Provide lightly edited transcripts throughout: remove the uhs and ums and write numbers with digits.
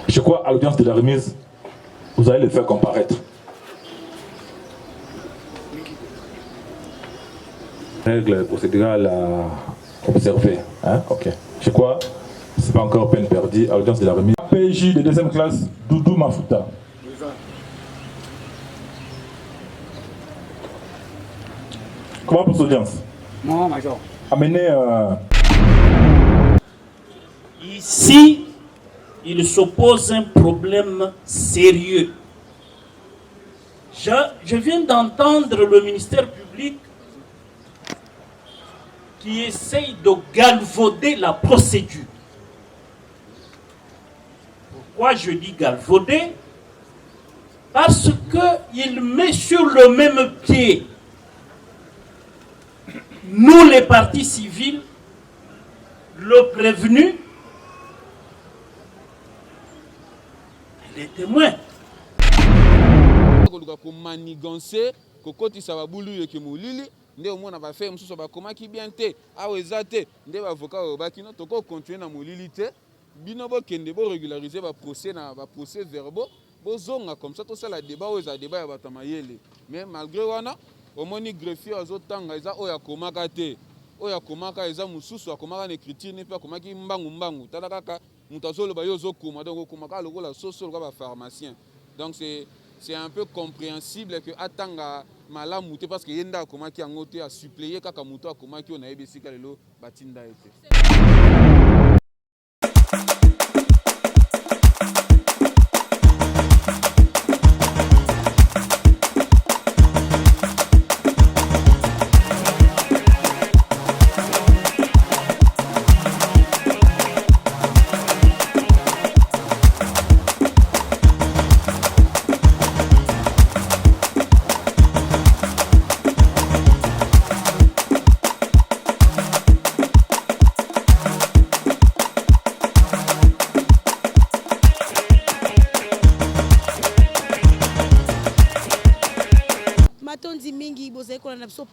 Je crois à l'audience de la remise, vous allez le faire comparaître. Règle procédurale à observer. Hein? Ok. Je crois que ce n'est pas encore peine perdue à l'audience de la remise. PJ de deuxième classe, Doudou Mafuta. Comment pour cette audience? Non, major. Amenez. Ici, il s'oppose un problème sérieux. Je viens d'entendre le ministère public qui essaye de galvauder la procédure. Pourquoi je dis galvauder? Parce qu'il met sur le même pied nous les partis civils, le prévenu, et les témoins. Nde omona ba fait mususu ba komaki bien te awa ezate nde ba avocat obaki no toko continuer na molili te bino bo kende bo régulariser ba procès verbaux bo zonga comme ça tout ça la débat o za débat ya batamayele mais malgré wana omoni greffier azotanga eza oya komaka te oya komaka eza mususu akomaka na écriture ne pa komaki mbangu tala kaka mutu azoloba yo ozokoma donc okomaka lokola soso lokola ba pharmacien donc c'est un peu compréhensible que atanga malamu te parce que yenda akomaki yango te a suppléer kaka mutu akomaki ona ebesika lelo batinda ete.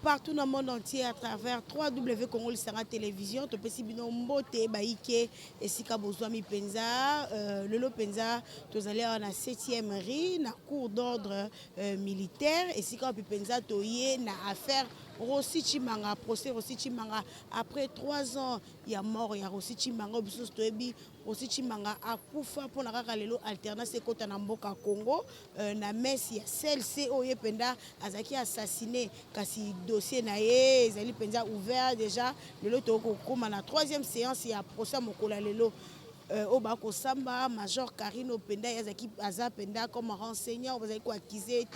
Partout dans le monde entier à travers www.congolissanga télévision to pesi bino mbote baike esika bozwami penza lelo penza tozali na 7e rue na cour d'ordre militaire esika penza toye na affaire Rossi Chimanga, procès Rossi Chimanga. Après 3 ans, il y a mort, il y a Rossi Chimanga. Rossi Chimanga a koufa pour la lelo alternance kota na mboka Congo. Na mesi ya celle-ci oye penda azaki assassiné kasi dossier na ye ezali penza ouvert déjà lelo toko koma na 3e séance ya procès mokola lelo. Obako Samba, Major Karino Penda, Yazaki Aza Penda comme renseignant, vous avez quoi accusé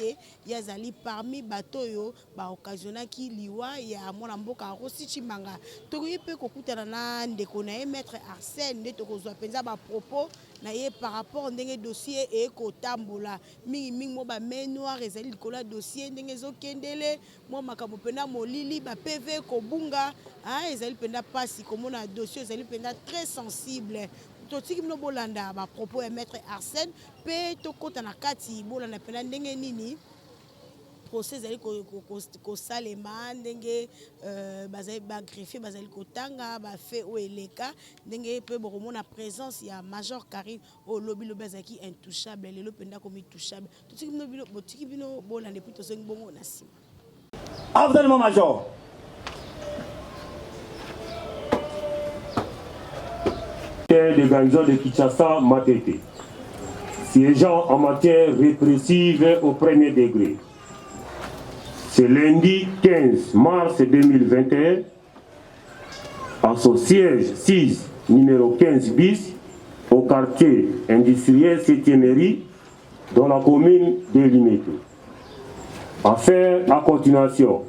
Yazali parmi Batoyo, ba occasionna qui liwa, ya mon amboka Rossi Chimanga. Togoye pe kokutana na ndeko na maître Arsène de Tokozwa Penza ba propos na ye par rapport à ndenge dossier et kotambola. Mingi mo ba ménoir ezali kola dossier ndenge zo kendele, mo makabo pena molili ba PV ko bunga, ezali penda pasi komona dossier ezali penda très sensible. Totiki mno bolanda ba propos ya maître Arsène pe tokota na kati bolanda pena ndenge nini procès ezali ko salema ndenge bazali ba greffier bazali kotanga ba fait o eleka ndenge pe bokomona présence ya Major Karine o lobby bazaki intouchable lelo penda comme intouchable totiki bino bolanda puis tosengi bongo na sima. Absolument Major. Des garnisons de Kinshasa Matete, siégeant en matière répressive au premier degré. Ce lundi 15 mars 2021, à son siège 6, numéro 15 bis, au quartier industriel Septiémerie, dans la commune de Limeto. Affaire à continuation,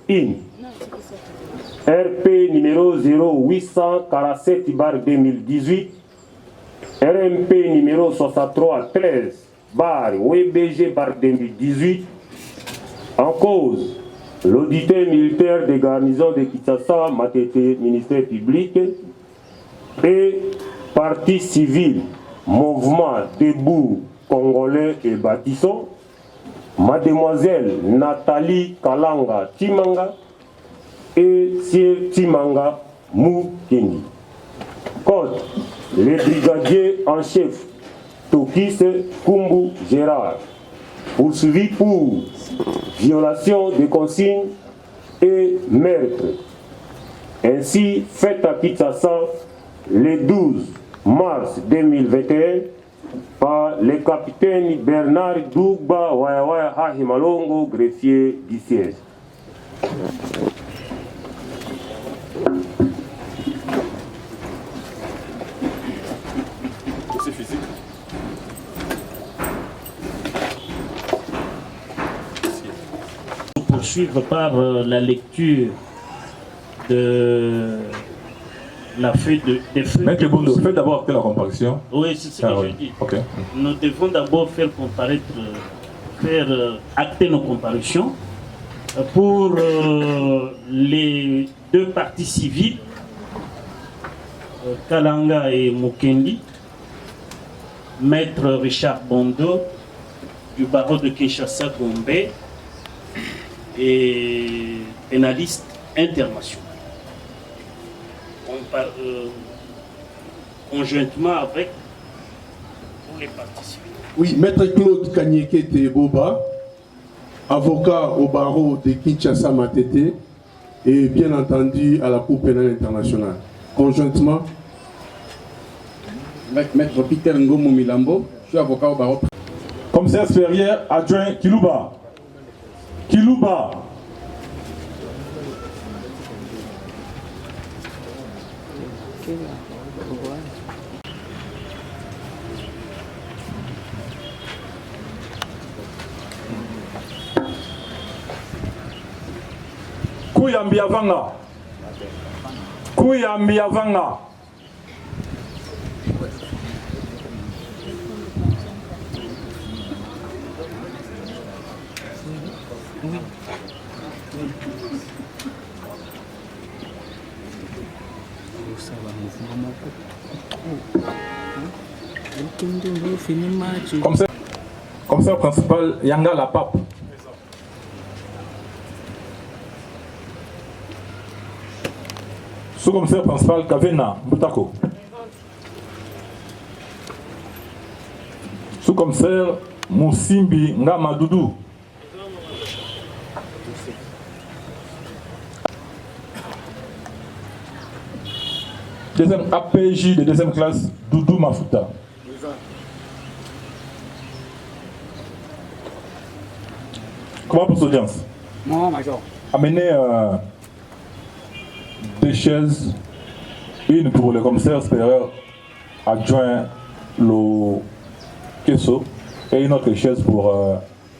RP numéro 0847/2018, RMP numéro 6313/WBG/2018, en cause l'auditeur militaire des garnisons de Kinshasa, Matete, ministère public, et parti civil, mouvement debout congolais et bâtissons, mademoiselle Nathalie Kalanga Chimanga et Sier Chimanga Mukendi. Code, les brigadiers en chef Tokis Kumbu Gérard, poursuivi pour violation des consignes et meurtre. Ainsi, fait à Kinshasa le 12 mars 2021 par le capitaine Bernard Dougba Wayawaya Hahimalongo, greffier du siège. Poursuivre par la lecture de la feuille des feuilles. Maître Bondo, faites d'abord la comparution. Oui, c'est ce que je dis. Okay. Nous devons d'abord faire comparaître, acter nos comparutions pour les deux parties civiles, Kalanga et Mukendi, Maître Richard Bondo du barreau de Kinshasa Gombe et pénaliste international. Conjointement avec tous les parties civiles. Oui, Maître Claude Kanyeke Teboba, avocat au barreau de Kinshasa Matete et bien entendu à la Cour pénale internationale. Conjointement, Maître Peter Ngomo Milambo, je suis avocat au barreau. Commissaire supérieur adjoint Kilouba. Kilouba. Kuyambi Avanga. Kuyambi Avanga. Commissaire principal Yanga la Pape. Sous-commissaire principal Kavena Boutako. Sous-commissaire Moussimbi Ngama Doudou. Deuxième APJ de deuxième classe, Doudou Mafuta. Comment pour cette audience? Non, major. Amenez deux chaises, une pour le commissaire supérieur adjoint le Kesso et une autre chaise pour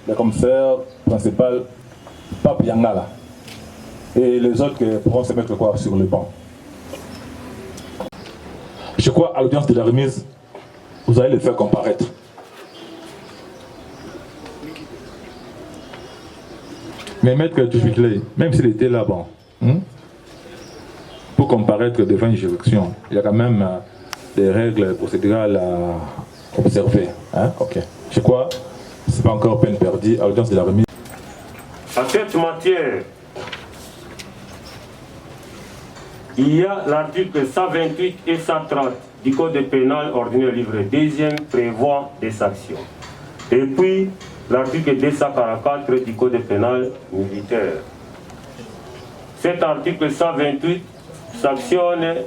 le commissaire principal Pape Yangala. Et les autres pourront se mettre quoi sur le banc. Je crois à l'audience de la remise, vous allez le faire comparaître. Mais maître Duffitley, même s'il était là, bon, pour comparaître devant une juridiction, il y a quand même des règles procédurales à observer. Hein? Okay. Je crois que ce n'est pas encore peine perdue à l'audience de la remise. En cette matière, il y a l'article 128 et 130 du Code pénal ordinaire livre 2e prévoit des sanctions. Et puis, l'article 244 du Code pénal militaire. Cet article 128 sanctionne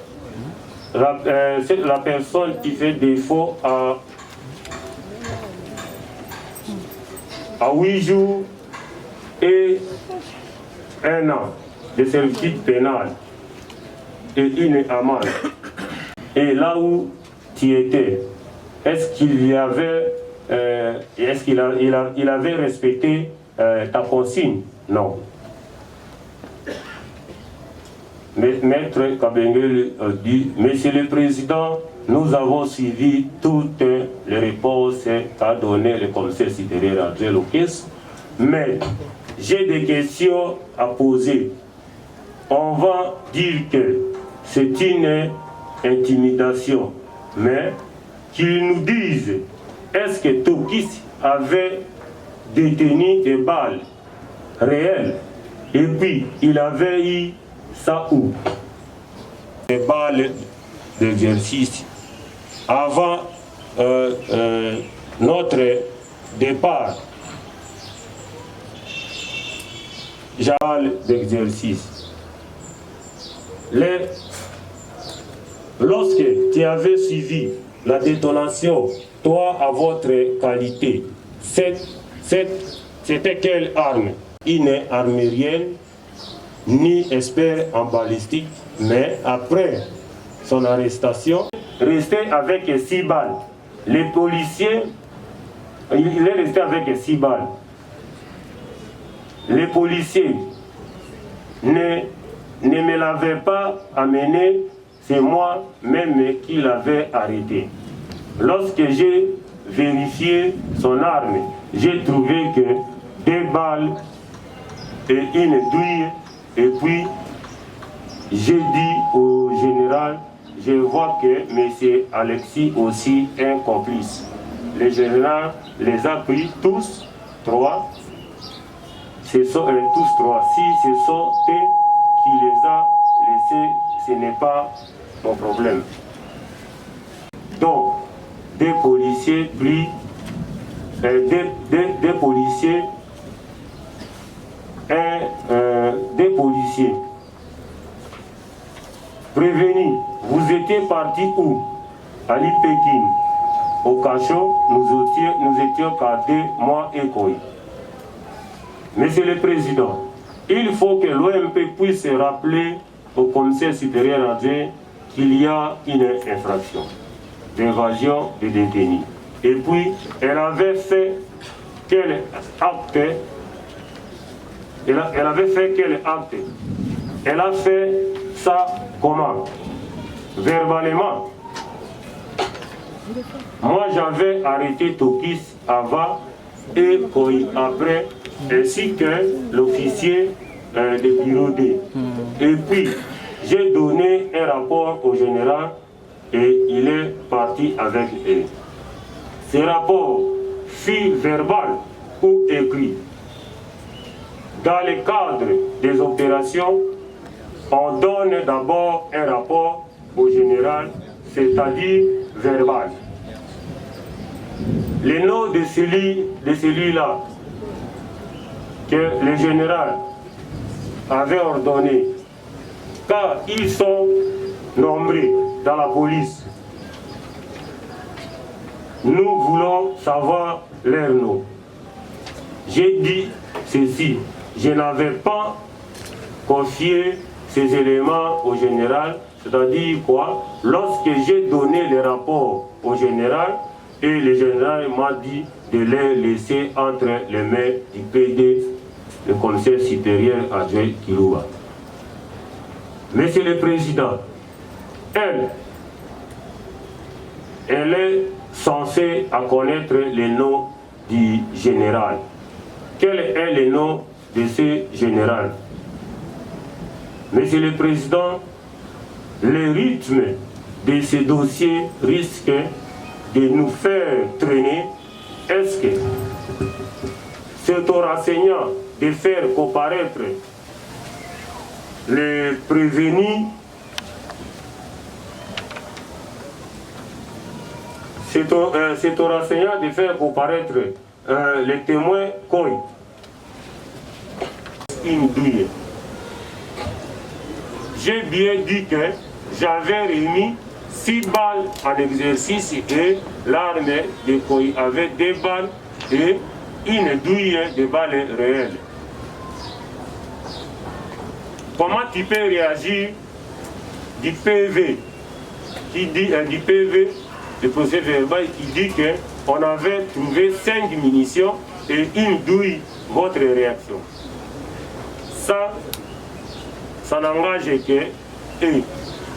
la personne qui fait défaut à 8 jours et 1 an de servitude pénale et une amende. Et là où tu étais, est-ce qu'il y avait, est-ce qu'il il avait respecté ta consigne? Non. Maître Kabengel dit, Monsieur le Président, nous avons suivi toutes les réponses qu'a donné le commissaire supérieur adjoint Lokes, mais j'ai des questions à poser. On va dire que c'est une intimidation, mais qu'ils nous disent, est-ce que Tokis avait détenu des balles réelles et puis il avait eu ça où? Des balles d'exercice avant notre départ d'exercice. Lorsque tu avais suivi la détonation, toi à votre qualité, c'était quelle arme? Une armérienne, ni expert en balistique, mais après son arrestation, resté avec 6 balles. Les policiers, il est resté avec 6 balles. Les policiers ne me l'avaient pas amené, c'est moi-même qui l'avais arrêté. Lorsque j'ai vérifié son arme, j'ai trouvé que 2 balles et une douille, et puis j'ai dit au général, je vois que M. Alexis aussi est un complice. Le général les a pris tous 3. Ce sont tous 3. Si ce sont eux qui les a laissés, ce n'est pas mon problème. Donc, des policiers pris, des policiers, des policiers prévenus. Vous étiez parti où? À Pékin. Au cachot, nous étions gardés, moi et Koï. Monsieur le Président, il faut que l'OMP puisse rappeler au commissaire supérieur adjoint qu'il y a une infraction d'évasion de détenus. Et puis, elle avait fait quel acte? Elle avait fait quel acte? Elle a fait ça comment? Verbalement. Moi, j'avais arrêté Tokis avant et Koï après, ainsi que l'officier de bureau D. Et puis, j'ai donné un rapport au général et il est parti avec eux. Ce rapport fut verbal ou écrit. Dans le cadre des opérations, on donne d'abord un rapport au général, c'est-à-dire verbal. Le nom de celui-là que le général avait ordonné, car ils sont nombreux dans la police. Nous voulons savoir leur nom. J'ai dit ceci, je n'avais pas confié ces éléments au général, c'est-à-dire quoi? Lorsque j'ai donné les rapports au général, et le général m'a dit de les laisser entre les mains du PD, le commissaire supérieur adjoint Kilouba. Monsieur le Président, elle est censée connaître le nom du général. Quel est le nom de ce général? Monsieur le Président, le rythme de ce dossier risque de nous faire traîner. Est-ce que c'est au renseignant de faire comparaître les prévenus? C'est au renseignant de faire comparaître les témoins Koï. Une douille. J'ai bien dit que j'avais remis 6 balles en exercice et l'arme de Koï avait 2 balles et une douille de balles réelles. Comment tu peux réagir du PV qui dit du PV, le procès verbal qui dit qu'on avait trouvé 5 munitions et une douille, votre réaction? Ça n'engage que eux.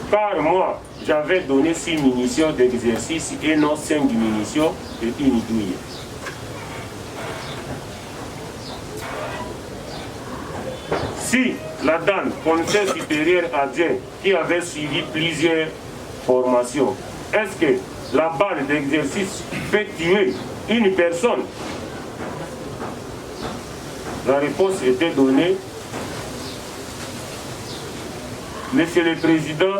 Car moi, j'avais donné 6 munitions d'exercice et non 5 munitions et une douille. Si la dame, commissaire supérieur adjoint, qui avait suivi plusieurs formations, est-ce que la balle d'exercice peut tuer une personne? La réponse était donnée. Monsieur le Président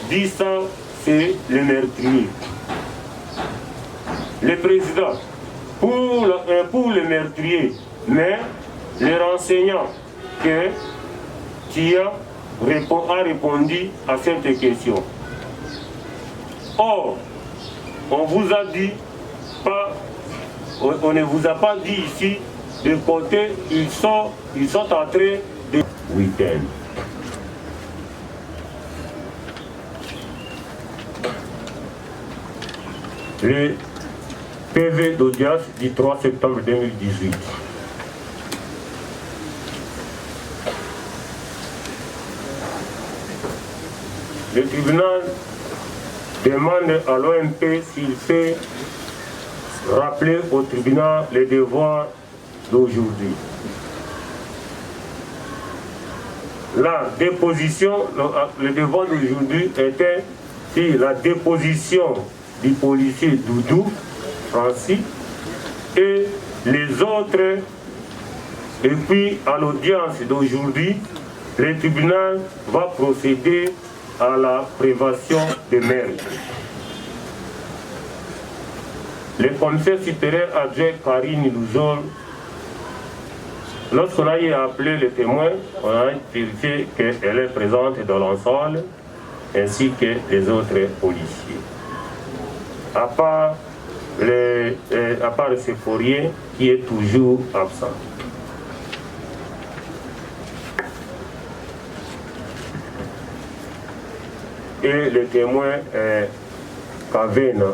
dit ça, c'est le meurtrier. le président pour le meurtrier, mais les renseignants que Tia a répondu à cette question. Or, on vous a dit pas, on ne vous a pas dit ici de côté, ils sont en train de week-end. Le PV d'audience du 3 septembre 2018. Le tribunal demande à l'OMP s'il peut rappeler au tribunal les devoirs d'aujourd'hui. La déposition, le devoir d'aujourd'hui était sur la déposition du policier Doudou, Francis, et les autres. Et puis, à l'audience d'aujourd'hui, le tribunal va procéder à la prévention des meurtres. Le commissaire supérieur adjoint Karine Louzol, lorsqu'on a appelé le témoin, on a vérifié qu'elle est présente dans l'ensemble, ainsi que les autres policiers. À part le Séphorien qui est toujours absent. Et le témoin Kavena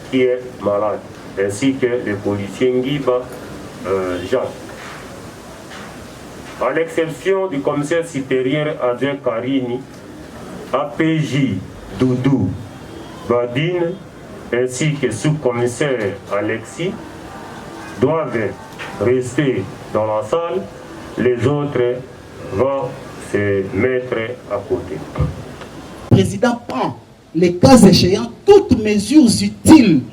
qui est malade, ainsi que le policier Ngiba Jean. À l'exception du commissaire supérieur adjoint Karini, APJ Doudou Badine, ainsi que sous-commissaire Alexis, doivent rester dans la salle, les autres vont se mettre à côté. Le président prend, les cas échéants, toutes mesures utiles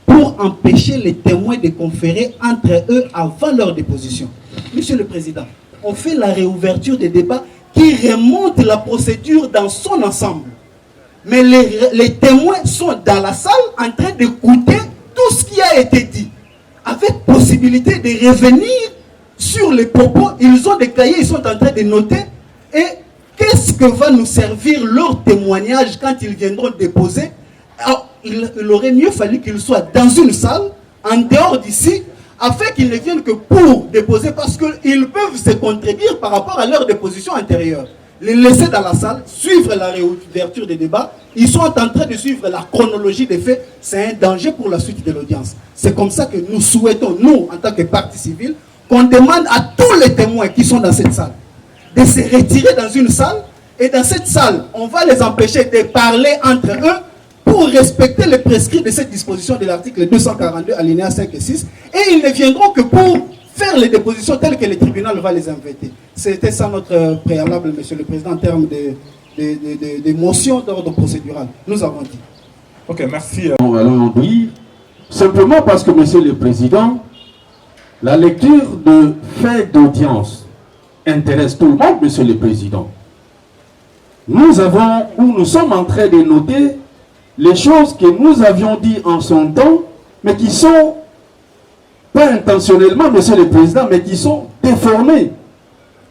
pour empêcher les témoins de conférer entre eux avant leur déposition. Monsieur le Président, on fait la réouverture des débats qui remonte la procédure dans son ensemble. Mais les témoins sont dans la salle en train d'écouter tout ce qui a été dit, avec possibilité de revenir sur les propos. Ils ont des cahiers, ils sont en train de noter. Et qu'est-ce que va nous servir leur témoignage quand ils viendront déposer? Alors, il aurait mieux fallu qu'ils soient dans une salle, en dehors d'ici, afin qu'ils ne viennent que pour déposer, parce qu'ils peuvent se contredire par rapport à leur déposition antérieure. Les laisser dans la salle, suivre la réouverture des débats, ils sont en train de suivre la chronologie des faits, c'est un danger pour la suite de l'audience. C'est comme ça que nous souhaitons, nous, en tant que partie civile, qu'on demande à tous les témoins qui sont dans cette salle de se retirer dans une salle, et dans cette salle, on va les empêcher de parler entre eux pour respecter les prescrits de cette disposition de l'article 242, alinéa 5 et 6, et ils ne viendront que pour faire les dépositions telles que le tribunal va les inviter. C'était ça notre préalable, Monsieur le Président, en termes de motions d'ordre procédural. Nous avons dit. Ok, merci. Alors oui, simplement parce que, Monsieur le Président, la lecture de faits d'audience intéresse tout le monde, Monsieur le Président. Nous sommes en train de noter les choses que nous avions dit en son temps, mais qui sont, pas intentionnellement, Monsieur le Président, mais qui sont déformées.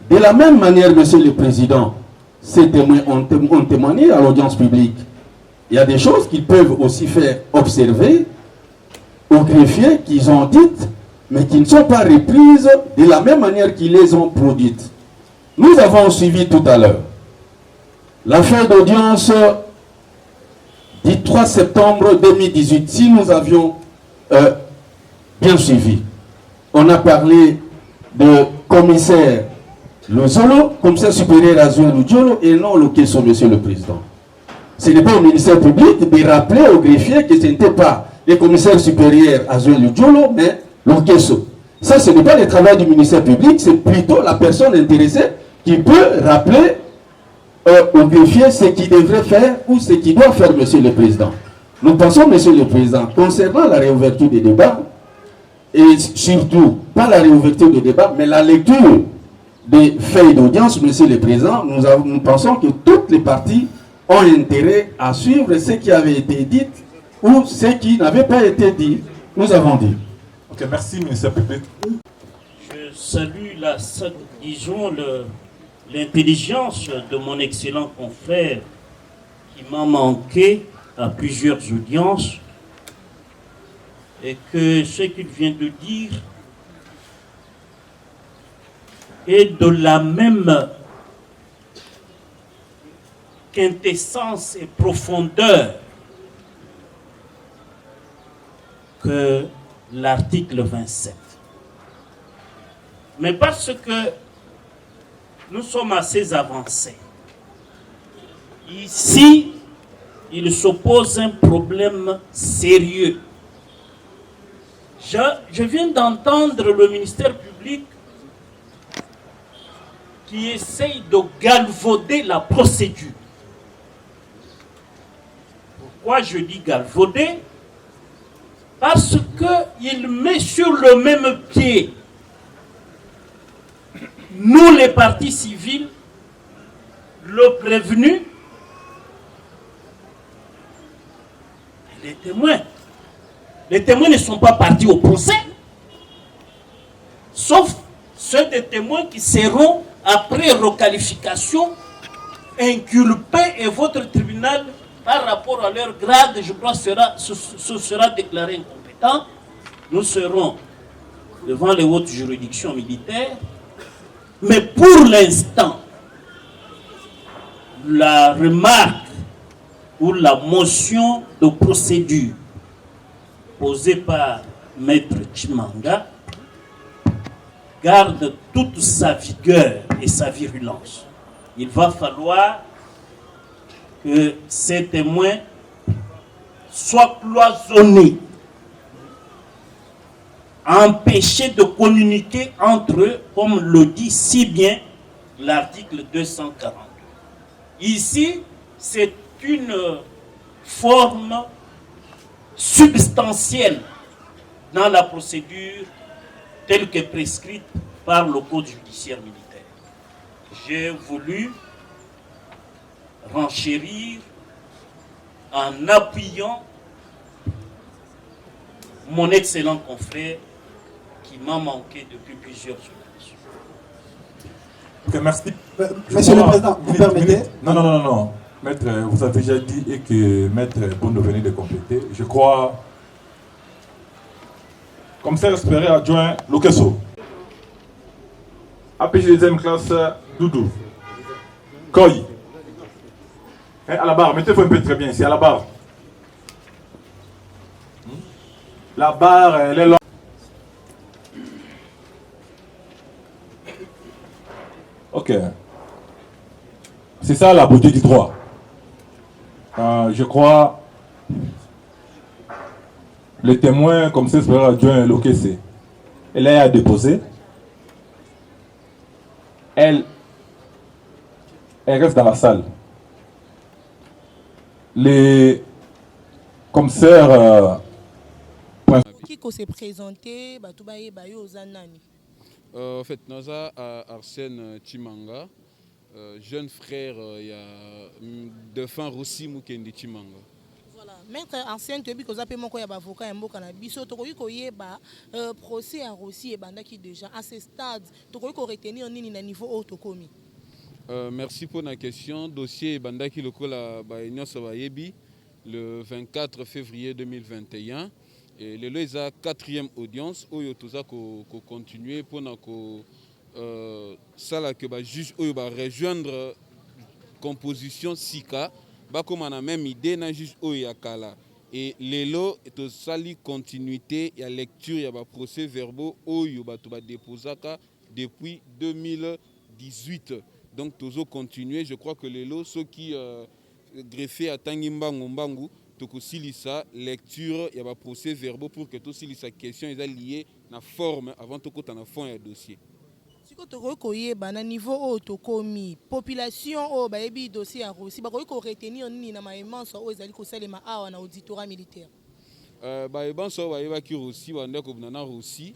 De la même manière, Monsieur le Président, ces témoins ont témoigné à l'audience publique. Il y a des choses qu'ils peuvent aussi faire observer aux greffiers qu'ils ont dites, mais qui ne sont pas reprises de la même manière qu'ils les ont produites. Nous avons suivi tout à l'heure l'affaire d'audience du 3 septembre 2018. Si nous avions bien suivi, on a parlé de commissaire Lozolo, commissaire supérieur Azouin Lujolo, et non le Kesso, Monsieur le Président. Ce n'est pas au ministère public de rappeler aux greffiers que ce n'était pas le commissaire supérieur Azouin Lujolo, mais le Kesso. Ça, ce n'est pas le travail du ministère public, c'est plutôt la personne intéressée qui peut rappeler au greffier ce qu'il devrait faire ou ce qu'il doit faire, Monsieur le Président. Nous pensons, Monsieur le Président, concernant la réouverture des débats, et surtout, pas la réouverture des débats, mais la lecture des faits d'audience, Monsieur le Président, nous pensons que toutes les parties ont intérêt à suivre ce qui avait été dit ou ce qui n'avait pas été dit. nous avons dit. Ok, merci, ministère public. Je salue l'intelligence de mon excellent confrère qui m'a manqué à plusieurs audiences et que ce qu'il vient de dire est de la même quintessence et profondeur que l'article 27. Mais parce que nous sommes assez avancés, ici, il s'oppose un problème sérieux. Je viens d'entendre le ministère public qui essaye de galvauder la procédure. Pourquoi je dis galvauder? Parce qu'il met sur le même pied nous les partis civils, le prévenu, et les témoins. Les témoins ne sont pas partis au procès, sauf ceux des témoins qui seront, après requalification, inculpés et votre tribunal, par rapport à leur grade, je crois, sera déclaré incompétent. Nous serons devant les hautes juridictions militaires. Mais pour l'instant, la remarque ou la motion de procédure posée par Maître Chimanga garde toute sa vigueur et sa virulence. Il va falloir que ces témoins soient cloisonnés, empêchés de communiquer entre eux, comme le dit si bien l'article 242. Ici, c'est une forme substantielle dans la procédure telle que prescrite par le Code judiciaire militaire. J'ai voulu renchérir en appuyant mon excellent confrère qui m'a manqué depuis plusieurs semaines. Ok, merci. Monsieur le Président, vous permettez? Non. Maître, vous avez déjà dit et que Maître Bono venait de compléter. Je crois, commissaire espéré adjoint Lokesso. APG deuxième classe, Doudou. Koy. À la barre, mettez-vous un peu très bien ici, à la barre. La barre, elle est là. Ok. C'est ça la beauté du droit. Je crois, le témoin, comme c'est adjoint l'OKC, elle est à déposer. Elle reste dans la salle. Les commissaires qui s'est présenté, en fait, nous avons Arsène Chimanga, jeune frère, il y a défunt Rossi Mukendi Chimanga. Voilà, maître Arsène, tu as vu que vous avez un avocat et un procès à Rossi et Bandaki déjà à ce stade, tu as retenir un niveau autocomi. Merci pour la question. Dossier Bandaki Lokola le 24 février 2021. Et le est la 4e audience où il y a continuer pour ça que le juge va rejoindre la composition SICA comme on a même idée dans le juge Oyakala. Et lelo est sali continuité et lecture il y a procès verbaux où va déposer depuis 2018. Donc toujours continuer. Je crois que lelo ceux qui greffé à Tangimbangu Mbangu donc aussi ça lecture il y a procès verbaux pour que tout ça question est lié na forme avant tout côté na fond et dossier. Si tu recueilles na niveau autocomi population au baebi dossier à Rossi ba ko retenir ni na maimance au ezali ko salema awa na auditorat militaire. Ba ebanso ba eba ki Rossi ba ndeko na Rossi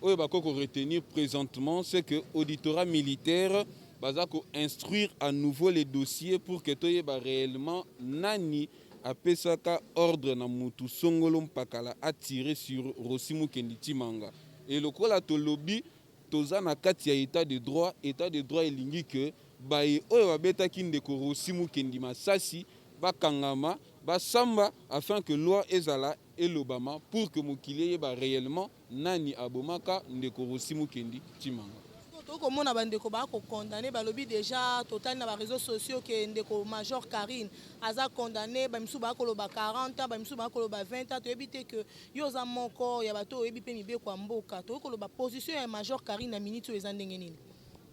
o ba ko retenir présentement c'est que auditorat militaire bazako instruire à nouveau les dossiers pour que tu y réellement nani apesaka ordre na mutu songolo mpakala attirer sur Rossi Mukendi Timanga. Et lokola to lobby toza na kati ya état de droit elingi que baye oyo babetaki ndeko Rossi Mukendi masasi bakangama basamba afin que loi ezala elobama pour que mokili yeba réellement nani abomaka ndeko Rossi Mukendi Timanga. Tokomona bandeko bako condamné balobi déjà total na ba réseaux sociaux que ndeko Major Karine aza condamné ba misu bako loba 40 ans ba misu bako loba 20 ans to ebité que yoza moko ya bato ebi pe mibe kwa mboka to ko loba position ya Major Karine na minute eza ndenge nini.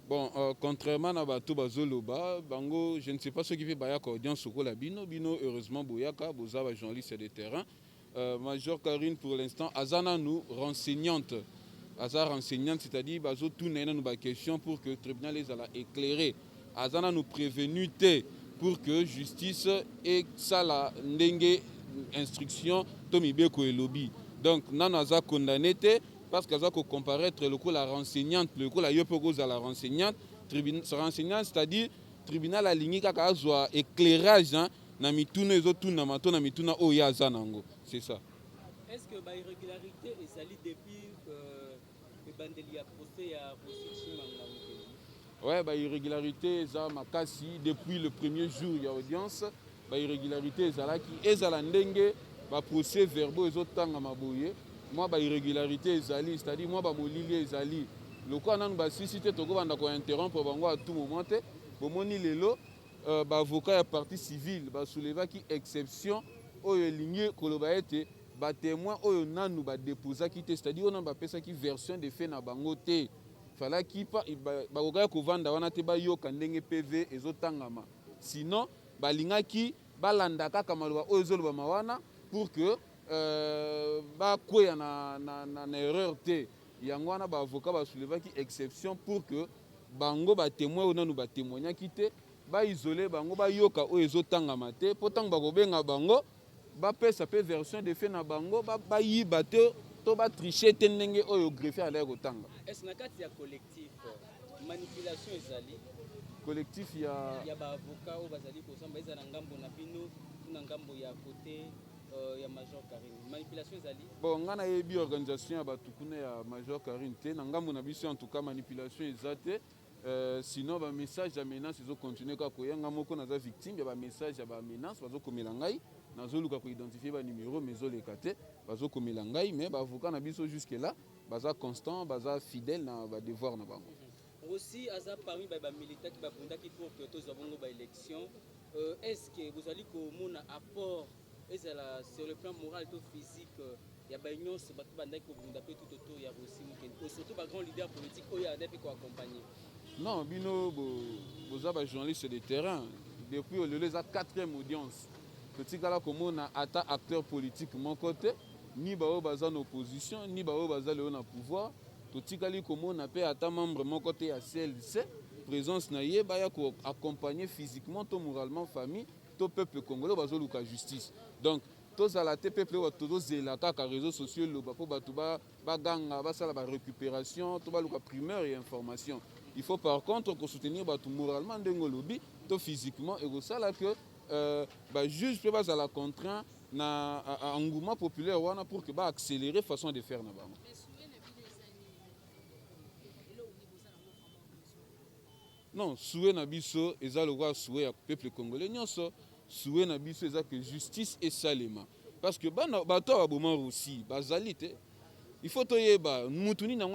Bon, contrairement à bato bazoloba bango, je ne sais pas ce qui fait bayaka audience au la bino heureusement boyaka boza ba journaliste de terrain. Major Karine pour l'instant azana nous renseignante. Azar enseignante, c'est-à-dire bazo tout nena nous ba question pour que le tribunal les ala éclairer. Azana nous prévenu pour que justice et ça la ndenge instruction tomibe ko lobby. Donc nan aza condamné parce qu'aza ko comparaître le coup la renseignante, le coup la yopoko za la renseignante, tribunal renseignante, c'est-à-dire tribunal aligné kaka azwa éclairage na mituna ezotu na mato na mituna oya zanango. C'est ça. Est-ce que ba irrégularité ezali depuis ouais, bah irrégularité ça makasi depuis le premier jour il y a audience bah irrégularité ça là qui ezala ndenge ba procès verbaux ezotanga maboye moi bah irrégularité ezali c'est-à-dire moi ba molili ezali loko nanu ba suscité toko banda ko interrompre bango à tout moment te bomoni lelo ba avocat ya partie civile ba souleva ki exception oyo ligné koloba ete ba témoin oyo nanu ba déposa ki te c'est-à-dire on ba pesa ki version de fait na bango te fala ki pa ba kokaya ko vanda wana te ba yoka ndenge PV ezotangama sinon ba lingaki ba landa kaka maloba oyo zoloba mawana pour que ba koya na erreur te yango wana ba avocat ba souleva ki exception pour que bango ba témoin oyo nanu ba témoigna ki te ba isoler bango ba yoka oyo ezotangama te pourtant ba ko benga bango ba pesa pe version de fait na bango ba yiba te to ba tricher te ndenge oyo greffier ala kotanga. Est-ce na kati ya collectif manipulation ezali collectif ya ba avocat o bazali ko samba ezala ngambo na bino na ngambo ya côté ya Major Karine manipulation ezali bon ngana yebi organisation ya batukuna ya Major Karine te na ngambo na biso en tout cas manipulation ezate. Sinon ba message ya menace ezo continuer ka koyenga moko naza victime ya ba message ya ba menace bazo komela ngai nazoluka ko identifier ba numéro mais zoleka te bazo komela ngai mais ba avocat na biso jusque là baza constant baza fidèle na ba devoir na bango. Aussi aza parmi ba militants qui ba bundaki pour que tous avons ba élection est-ce que vous allez ko mona apport ezala sur le plan moral ou physique ya ba union se batu bandaki ko bunda pe tout autour ya Rossi Mukendi surtout ba grand leader politique oya adapi ko accompagner. Non, bino boza ba journaliste de terrain depuis le les 4e audience. Petit gala comme na ata acteur politique mon côté ni ba baza en opposition ni ba baza le na pouvoir petit gala comme na pe ata membre mon côté ya CLC présence na ye ba ya ko accompagner physiquement to moralement famille to peuple congolais bazo luka justice. Donc tous à la peuple wa tous zela kaka réseaux sociaux lo ba po batu ba ganga ba sala ba récupération to ba luka primeur et information. Il faut par contre qu'on soutenir tout moralement ndenge lobby to physiquement et ça là que juge peut pas à la contraint na engouement populaire wana pour que ba accélérer façon de faire na bango. Non, souhait na biso eza le roi souhait ya peuple congolais nyonso souhait na biso eza que justice et salema parce que bana bato ba boma aussi bazali te il faut toyeba mutuni na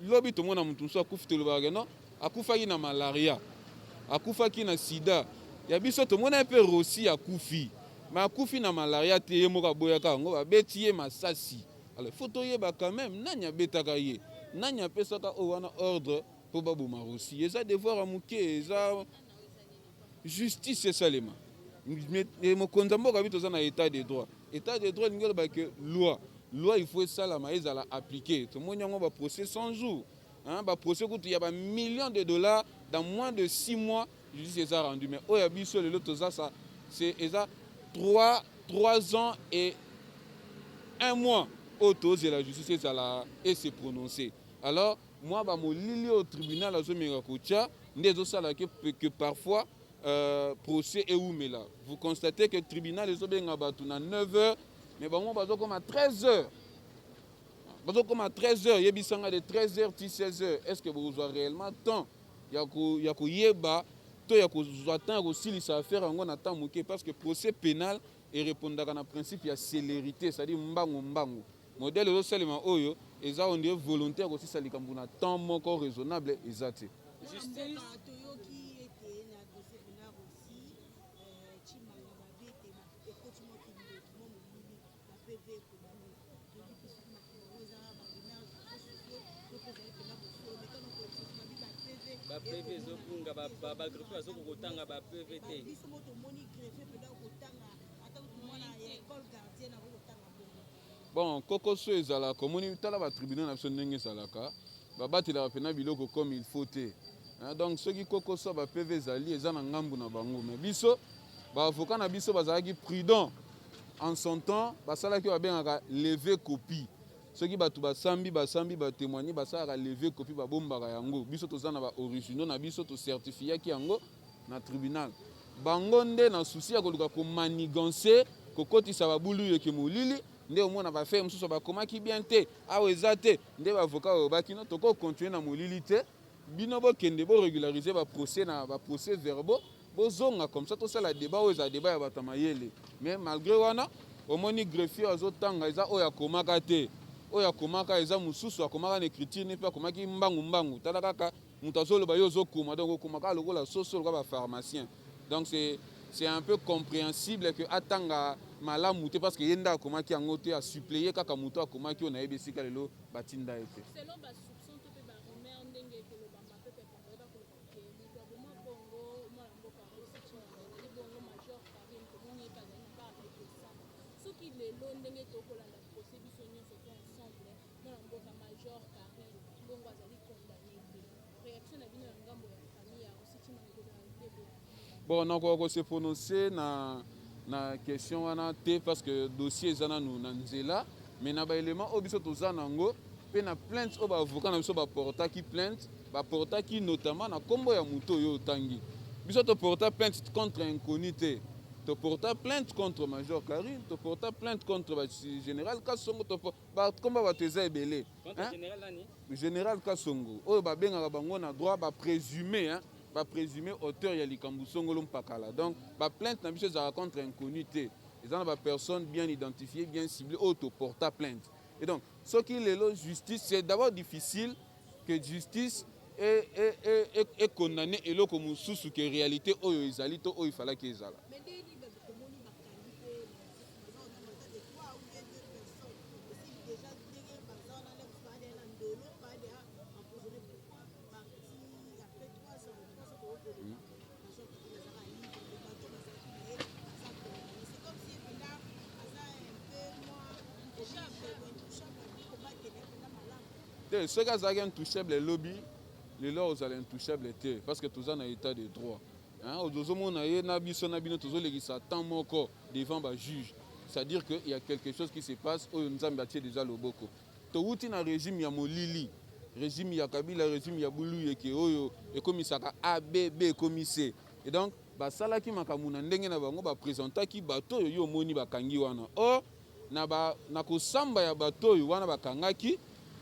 lobi to mona mutu so akufi lo bageno akufaki na malaria akufaki na sida ya biso to mona pe Rossi akufi mais akufi na malaria te yemoka boyaka ngo babeti ye masasi alors faut toyeba quand même nanya betaka ye nanya pesaka o wana ordre pour baboma Rossi eza devoir amuke eza justice et salema mais mokonza mboka bito za na état de droit ngelo ba que loi il faut ça la maïs à la appliquer tout le monde y a procès 100 jours hein ba procès coûte il y a ba millions de dollars dans moins de 6 mois justice ça rendu mais oh ya biso le lot ça c'est ça 3 ans et 1 mois autos et la justice ça la et se prononcer alors moi ba mo lili au tribunal azo meka kocha ndezo sala que parfois procès eumela. Vous constatez que le tribunal est à 9h, mais bon, comme à 13h. Comme à 13h, il y a de 13h à 16h. Est-ce que vous avez réellement temps? Il y a aussi ça faire un temps parce que le procès pénal est répondant à un principe de célérité, c'est-à-dire mbango. Modèle de seulement oyo, et ça on dit volontaire aussi ça un temps encore raisonnable exact. Justice. Bon, Kokoso ezala komoni tala ba tribunal na ndenge ezalaka babatela pena biloko comme il faut te. Donc ceux qui Kokoso ba PV ezali eza na ngambu na bango mais biso ba avocat na biso bazalaki prudent en son temps basalaki ba bengaka lever copie. Ceux qui batu basambi ba témoigner basalaka lever copie ba bombaka yango biso tozana ba originaux na biso to certifié ki yango na tribunal. Bango nde na souci ya koluka ko manigancer kokotisa babulu yeke molili nde omona ba fait mususu ba komaki bien te awa ezate nde ba avocat obaki no toko continuer na molili te bino bo kende bo régulariser ba procès na ba procès verbaux bozonga comme ça tout ça la débat o za débat ya batamayele mais malgré wana omoni greffier azotanga eza oya komaka te oya komaka eza mususu akomaka na écriture ne pa komaki mbangu tala kaka mutu azoloba yo ozokoma donc okomaka lokola soso lokola ba pharmacien donc c'est un peu compréhensible que atanga malamu te parce que yenda akomaki yango te a suppléer kaka mutu akomaki ona ebesika lelo batinda ete selon ba soupçon to pe ba rumeur ndenge ke lo bamba pe pe ba ko ke mutu aboma bongo mwana mboka aussi ni bongo major Karim ko moni ka na ba avec ça ce qui lelo ndenge to ko la procès biso nyonso to ensemble mwana mboka major Karim bongo azali condamné réaction na bino ngambo ya famille ya aussi tina ko na debo. Bon, on a se prononcer na question wana te parce que dossier ezana nous nanzela mais na ba élément obiso tozana ngo pe na plainte o ba avocat na biso ba porta ki plainte ba porta ki notamment na kombo ya muto yo tangi biso to porta plainte contre inconnu te to porta plainte contre major Karim to porta plainte contre ba général Kasongo to ba komba ba teza ebele contre général nani général Kasongo o ba benga bango na droit ba présumer va présumer auteur ya likambu songolo mpakala donc ba plainte na biso za contre inconnu te ils ont ba personne bien identifiée bien ciblée auto porta plainte et donc ce qui est justice c'est d'abord difficile que justice est condamné et loko mususu que réalité oyo ezali to oyo fala ke ezala ceux qui ont intouchable les lobbies, les lois aux intouchables parce que tous en état de droit. Devant le juge. C'est-à-dire qu'il y a quelque chose qui se passe où nous avons bâti déjà le boko. Tout un régime ya molili, régime ya Kabila, régime ya Boulou et comme ça A B B comme C. Et donc basala ki makamuna ndenge na bango ba présenter ki bato yo moni bakangi wana. Or na ko samba ya bato yo wana bakangaki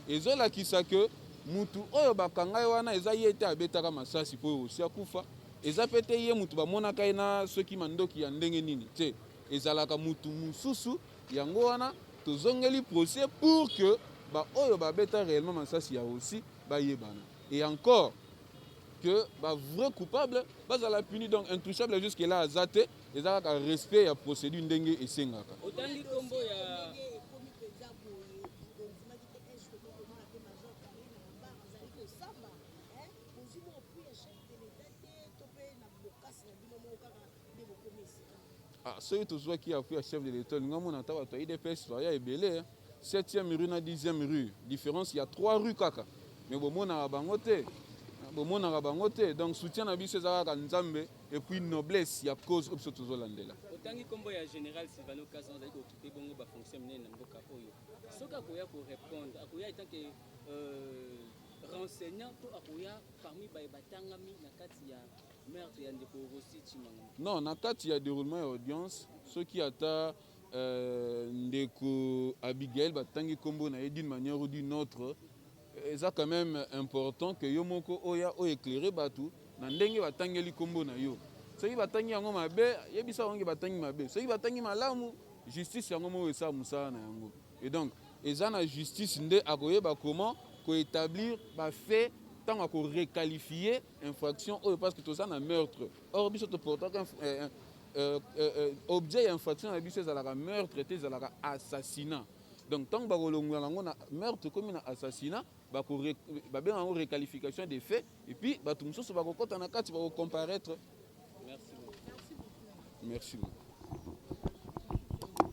ezolakisa ke mutu oyo bakanga wana eza ye te abetaka masasi po osi akufa eza pete ye mutu bamonaka ye na soki mandoki ya ndenge nini te ezalaka mutu mususu yango wana tozongeli procès pour que ba oyo babeta réellement masasi ya aussi bayebana et encore que ba vrai coupable bazala puni donc intouchable jusque là azate ezalaka respect ya procédure ndenge esengaka otangi kombo ya ceux qui ont fait chef de l'État, nous avons eu des personnes, il y a des 7e rue et 10e rue. Différence, il y a 3 rues. Mais bon, on a bangoté. Donc, soutien à Bissé Nzambe et puis noblesse, il y a cause de ce Landela. Autant que le général Sylvano Kazan a occupé la fonction de Namboka Oyo. Ce qu'il y a pour répondre, il y a tant que renseignant parmi les Batangami, meurtre ya ndeko Rossi Chimanga. Non, na kati ya déroulement ya audience ceux qui ata ndeko Abigail batangi kombo na d'une manière ou d'une autre, c'est quand même important que yo moko oya o éclairer batu na ndenge batangeli kombo na yo. Soki batangi yango mabe, yebisa wangi batangi mabe. Soki batangi malamu, justice yango mo esa musala na yango. Et donc, eza na justice nde akoyeba comment ko établir ba fait tant à requalifier infraction parce que tout ça na meurtre. Or biso to pourtant objet infraction na biso ezalaka meurtre te ezalaka assassinat. Donc tant bakolongola yango na meurtre comme na assassinat babenga yango requalification des faits et puis bato mosusu bakokota na kati bakocomparaître. Merci beaucoup. Merci beaucoup.